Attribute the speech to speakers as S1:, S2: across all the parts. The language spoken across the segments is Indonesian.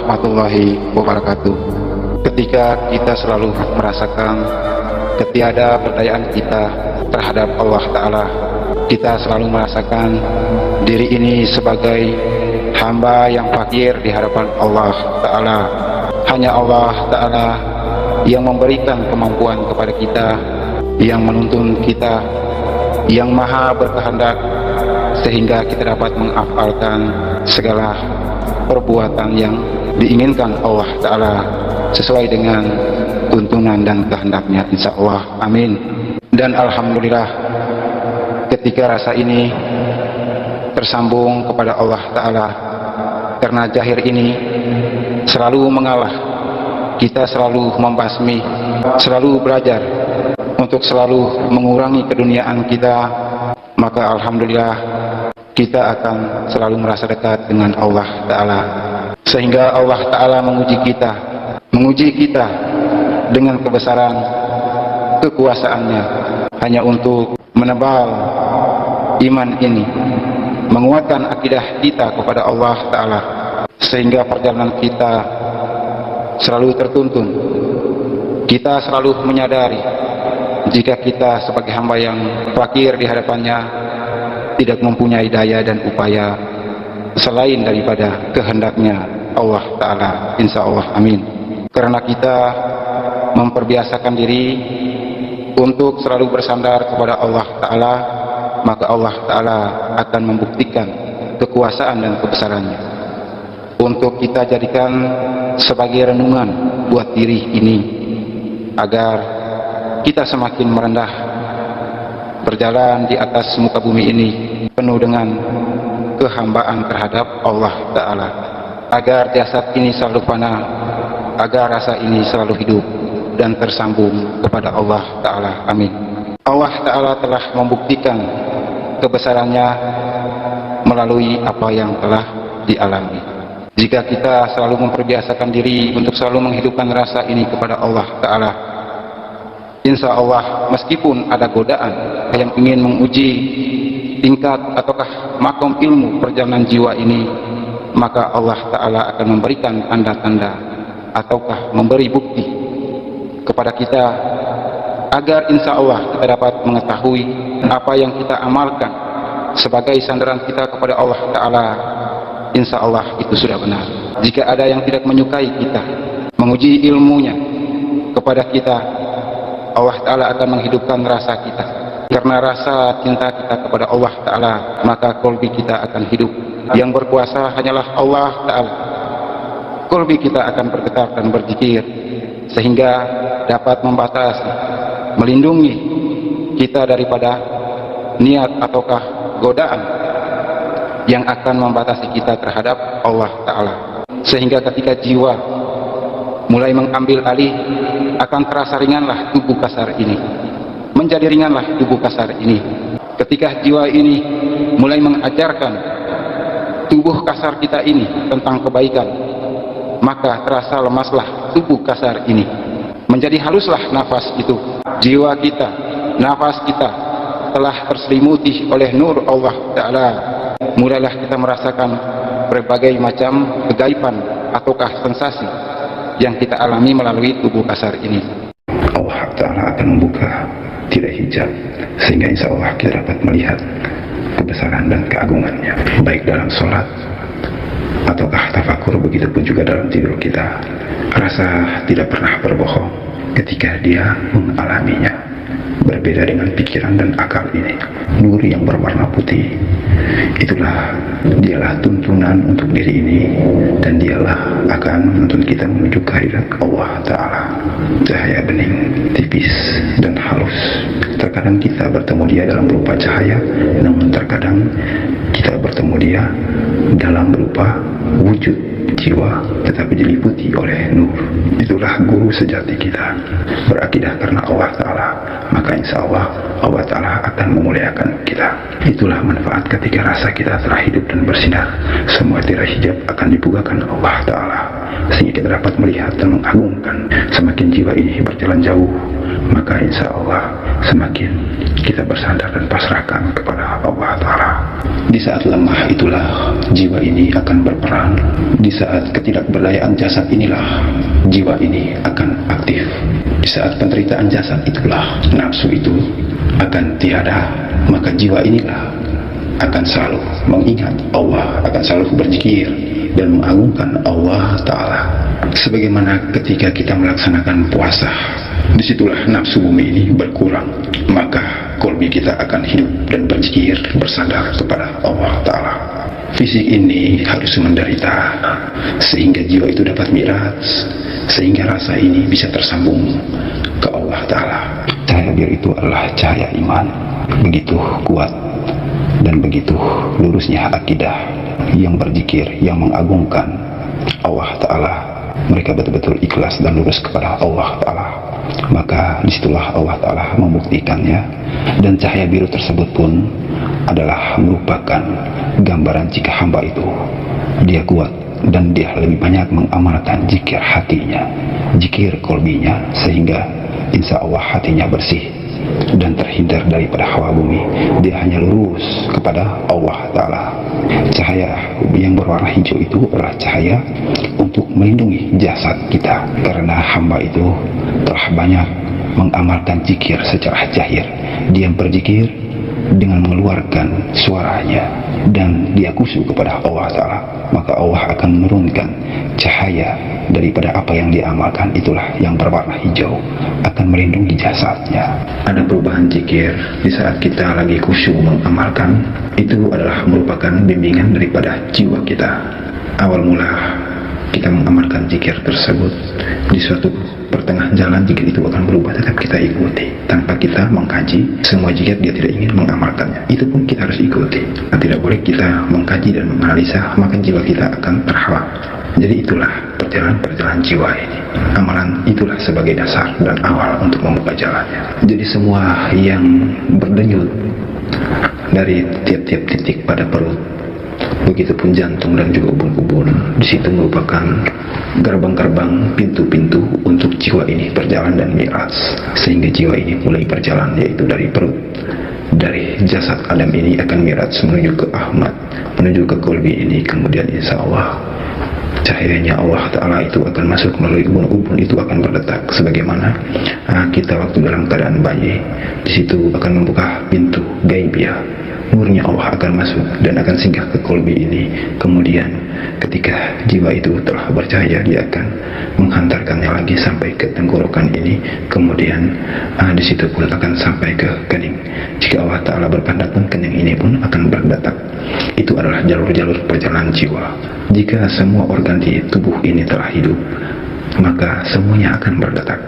S1: warahmatullahi wabarakatuh. Ketika kita selalu merasakan ketiadaberdayaan kita terhadap Allah Ta'ala, kita selalu merasakan diri ini sebagai hamba yang fakir di hadapan Allah Ta'ala. Hanya Allah Ta'ala yang memberikan kemampuan kepada kita, yang menuntun kita, yang maha berkehendak sehingga kita dapat menghafalkan segala perbuatan yang diinginkan Allah Ta'ala sesuai dengan tuntunan dan kehendaknya, insya Allah. Amin. Dan alhamdulillah, ketika rasa ini tersambung kepada Allah Ta'ala, karena zahir ini selalu mengalah, kita selalu membasmi, selalu belajar untuk selalu mengurangi keduniaan kita, maka alhamdulillah kita akan selalu merasa dekat dengan Allah Ta'ala, sehingga Allah Ta'ala menguji kita dengan kebesaran kekuasaannya, hanya untuk menebal iman ini, menguatkan akidah kita kepada Allah Ta'ala, sehingga perjalanan kita selalu tertuntun. Kita selalu menyadari jika kita sebagai hamba yang fakir di hadapannya tidak mempunyai daya dan upaya selain daripada kehendaknya Allah Ta'ala, insya Allah. Amin. Karena kita memperbiasakan diri untuk selalu bersandar kepada Allah Ta'ala, maka Allah Ta'ala akan membuktikan kekuasaan dan kebesarannya untuk kita jadikan sebagai renungan buat diri ini, agar kita semakin merendah berjalan di atas muka bumi ini penuh dengan kehambaan terhadap Allah Ta'ala, agar jasad ini selalu fana, agar rasa ini selalu hidup dan tersambung kepada Allah Ta'ala. Amin. Allah Ta'ala telah membuktikan kebesarannya melalui apa yang telah dialami. Jika kita selalu memperbiasakan diri untuk selalu menghidupkan rasa ini kepada Allah Ta'ala, insya Allah meskipun ada godaan yang ingin menguji tingkat ataukah makom ilmu perjalanan jiwa ini, maka Allah Ta'ala akan memberikan tanda-tanda ataukah memberi bukti kepada kita, agar insya Allah kita dapat mengetahui apa yang kita amalkan sebagai sandaran kita kepada Allah Ta'ala, insya Allah itu sudah benar. Jika ada yang tidak menyukai kita, menguji ilmunya kepada kita, Allah Ta'ala akan menghidupkan rasa kita. Karena rasa cinta kita kepada Allah Ta'ala, maka kolbi kita akan hidup. Yang berkuasa hanyalah Allah Ta'ala. Kolbi kita akan bergetar dan berzikir, sehingga dapat membatasi, melindungi kita daripada niat ataukah godaan yang akan membatasi kita terhadap Allah Ta'ala. Sehingga ketika jiwa mulai mengambil alih, akan terasa ringanlah tubuh kasar ini, menjadi ringanlah tubuh kasar ini. Ketika jiwa ini mulai mengajarkan tubuh kasar kita ini tentang kebaikan, maka terasa lemaslah tubuh kasar ini, menjadi haluslah nafas itu. Jiwa kita, nafas kita telah terselimuti oleh nur Allah Ta'ala. Mulailah kita merasakan berbagai macam kegaiban ataukah sensasi yang kita alami melalui tubuh kasar ini.
S2: Allah Ta'ala akan membuka tirai hijab, sehingga insya Allah kita dapat melihat kebesaran dan keagungannya, baik dalam sholat ataukah tafakur, begitu pun juga dalam tidur kita. Rasa tidak pernah berbohong ketika dia mengalaminya. Berbeda dengan pikiran dan akal ini. Nur yang berwarna putih, dialah tuntunan untuk diri ini, dan dialah akan menuntun kita menuju kehadirat Allah Ta'ala. Cahaya bening, tipis dan halus. Terkadang kita bertemu dia dalam berupa cahaya, namun terkadang kita bertemu dia dalam berupa wujud jiwa, tetapi diliputi oleh nur. Itulah guru sejati kita. Berakidah karena Allah Ta'ala, maka insya Allah Allah Ta'ala akan memuliakan kita. Itulah manfaat ketika rasa kita telah hidup dan bersinar. Semua tirai hijab akan dibukakan Allah Ta'ala, sehingga kita dapat melihat dan mengagungkan. Semakin jiwa ini berjalan jauh, maka insya Allah semakin kita bersandar dan pasrahkan kepada Allah Ta'ala. Di saat lemah itulah jiwa ini akan berperan. Di saat ketidakberdayaan jasad inilah jiwa ini akan aktif. Di saat penderitaan jasad itulah nafsu itu akan tiada, maka jiwa inilah akan selalu mengingat Allah, akan selalu berzikir dan mengagungkan Allah Ta'ala. Sebagaimana ketika kita melaksanakan puasa, disitulah nafsu bumi ini berkurang, maka kolbi kita akan hidup dan berzikir, bersandar kepada Allah Ta'ala. Fisik ini harus menderita sehingga jiwa itu dapat mi'raj, sehingga rasa ini bisa tersambung ke Allah Ta'ala. Cahaya biru itu adalah cahaya iman, begitu kuat dan begitu lurusnya akidah yang berzikir, yang mengagungkan Allah Ta'ala. Mereka betul-betul ikhlas dan lurus kepada Allah Ta'ala, maka disitulah Allah Ta'ala membuktikannya. Dan cahaya biru tersebut pun adalah merupakan gambaran jika hamba itu dia kuat dan dia lebih banyak mengamalkan zikir hatinya, zikir kolbinya, sehingga insya Allah hatinya bersih dan terhindar daripada hawa bumi. Dia hanya lurus kepada Allah Ta'ala. Cahaya yang berwarna hijau itu adalah cahaya untuk melindungi jasad kita, karena hamba itu telah banyak mengamalkan zikir secara jahir. Dia berzikir dengan mengeluarkan suaranya dan dia khusyuk kepada Allah Ta'ala, maka Allah akan menurunkan cahaya daripada apa yang dia amalkan. Itulah yang berwarna hijau, akan melindungi jasadnya. Ada perubahan zikir di saat kita lagi khusyuk mengamalkan, itu adalah merupakan bimbingan daripada jiwa kita. Awal mula kita mengamalkan zikir tersebut, di suatu pertengahan jalan zikir itu akan berubah, tetap kita ikuti tanpa kita mengkaji. Semua zikir dia tidak ingin mengamalkannya, itu pun kita harus ikuti. Nah, tidak boleh kita mengkaji dan menganalisa, maka jiwa kita akan terhalang. Jadi itulah perjalanan jiwa ini. Amalan itulah sebagai dasar dan awal untuk membuka jalannya. Jadi semua yang berdenyut dari tiap-tiap titik pada perut, begitupun jantung dan juga ubun-ubun, di situ merupakan gerbang-gerbang, pintu-pintu untuk jiwa ini berjalan dan mi'raj, sehingga jiwa ini mulai berjalan, yaitu dari perut, dari jasad Adam ini akan mi'raj menuju ke Ahmad, menuju ke kolbi ini. Kemudian insya Allah cahayanya Allah Ta'ala itu akan masuk melalui ubun-ubun, itu akan berdetak sebagaimana kita waktu dalam keadaan bayi. Di situ akan membuka pintu gaibiyah, nurnya Allah akan masuk dan akan singgah ke kolbi ini. Kemudian ketika jiwa itu telah bercahaya, dia akan menghantarkannya lagi sampai ke tenggorokan ini. Kemudian di situ pun akan sampai ke kening. Jika Allah Ta'ala berkehendak pun kening ini pun akan berdetak. Itu adalah jalur-jalur perjalanan jiwa. Jika semua organ di tubuh ini telah hidup, maka semuanya akan berdetak.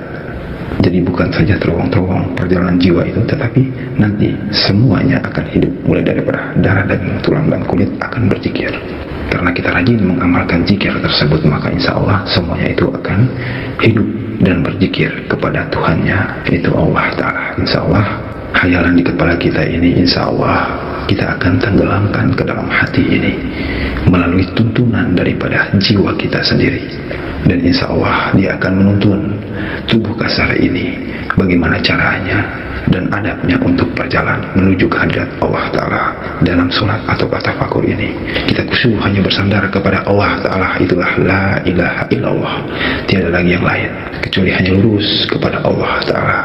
S2: Jadi bukan saja terowong-terowong perjalanan jiwa itu, tetapi nanti semuanya akan hidup, mulai daripada darah, daging, tulang, dan kulit akan berzikir. Karena kita rajin mengamalkan zikir tersebut, maka insya Allah semuanya itu akan hidup dan berzikir kepada Tuhannya, yaitu Allah Ta'ala. Insya Allah hayalan di kepala kita ini, insya Allah kita akan tenggelamkan ke dalam hati ini melalui tuntunan daripada jiwa kita sendiri. Dan insya Allah dia akan menuntun tubuh kasar ini bagaimana caranya dan adabnya untuk berjalan menuju kehadirat Allah Ta'ala. Dalam sholat atau tafakur ini kita khusyuk hanya bersandar kepada Allah Ta'ala. Itulah la ilaha illallah, tiada lagi yang lain kecuali hanya lurus kepada Allah Ta'ala.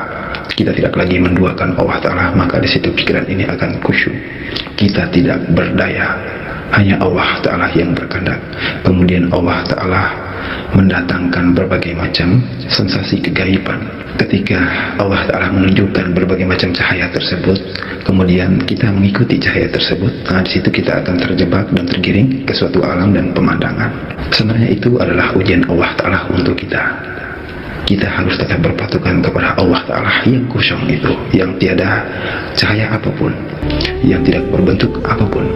S2: Kita tidak lagi menduakan Allah Ta'ala, maka di situ pikiran ini akan khusyuk. Kita tidak berdaya, hanya Allah Ta'ala yang berkehendak. Kemudian Allah Ta'ala mendatangkan berbagai macam sensasi kegaiban. Ketika Allah Ta'ala menunjukkan berbagai macam cahaya tersebut, kemudian kita mengikuti cahaya tersebut, nah di situ kita akan terjebak dan tergiring ke suatu alam dan pemandangan. Sebenarnya itu adalah ujian Allah Ta'ala untuk kita. Kita harus tetap berpatokan kepada Allah Ta'ala yang kosong itu, yang tiada cahaya apapun, yang tidak berbentuk apapun,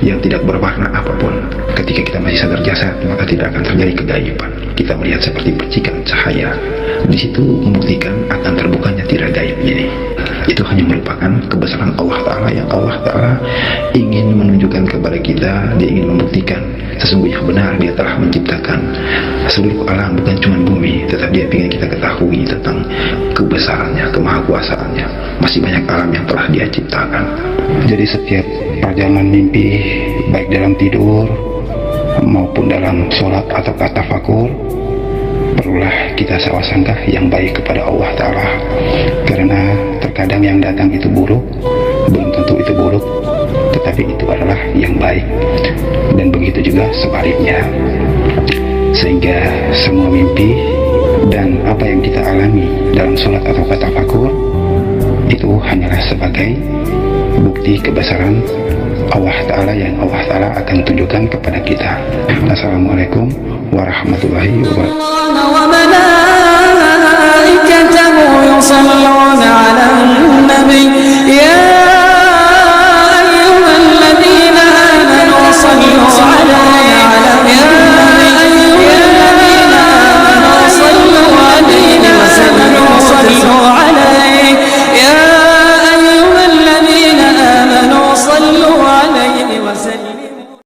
S2: yang tidak berwarna apapun. Ketika kita masih sadar jasad, maka tidak akan terjadi kegaiban. Kita melihat seperti percikan cahaya. Di situ membuktikan akan terbukanya tirai gaib ini. Itu hanya merupakan kebesaran Allah Ta'ala yang Allah Ta'ala ingin menunjukkan kepada kita. Dia ingin membuktikan sesungguhnya benar dia telah menciptakan seluruh alam, bukan cuma bumi, tetap dia ingin kita ketahui tentang kebesarannya, kemahakuasaannya. Masih banyak alam yang telah dia ciptakan. Jadi setiap perjalanan mimpi, baik dalam tidur maupun dalam sholat atau tafakur, perlulah kita sawasangkah yang baik kepada Allah Ta'ala. Karena terkadang yang datang itu buruk, belum tentu itu buruk, tetapi itu adalah yang baik. Dan begitu juga sebaliknya. Sehingga semua mimpi dan apa yang kita alami dalam sholat atau tafakur itu hanyalah sebagai bukti kebesaran Allah Ta'ala yang Allah Ta'ala akan tunjukkan kepada kita. Assalamualaikum warahmatullahi wabarakatuh.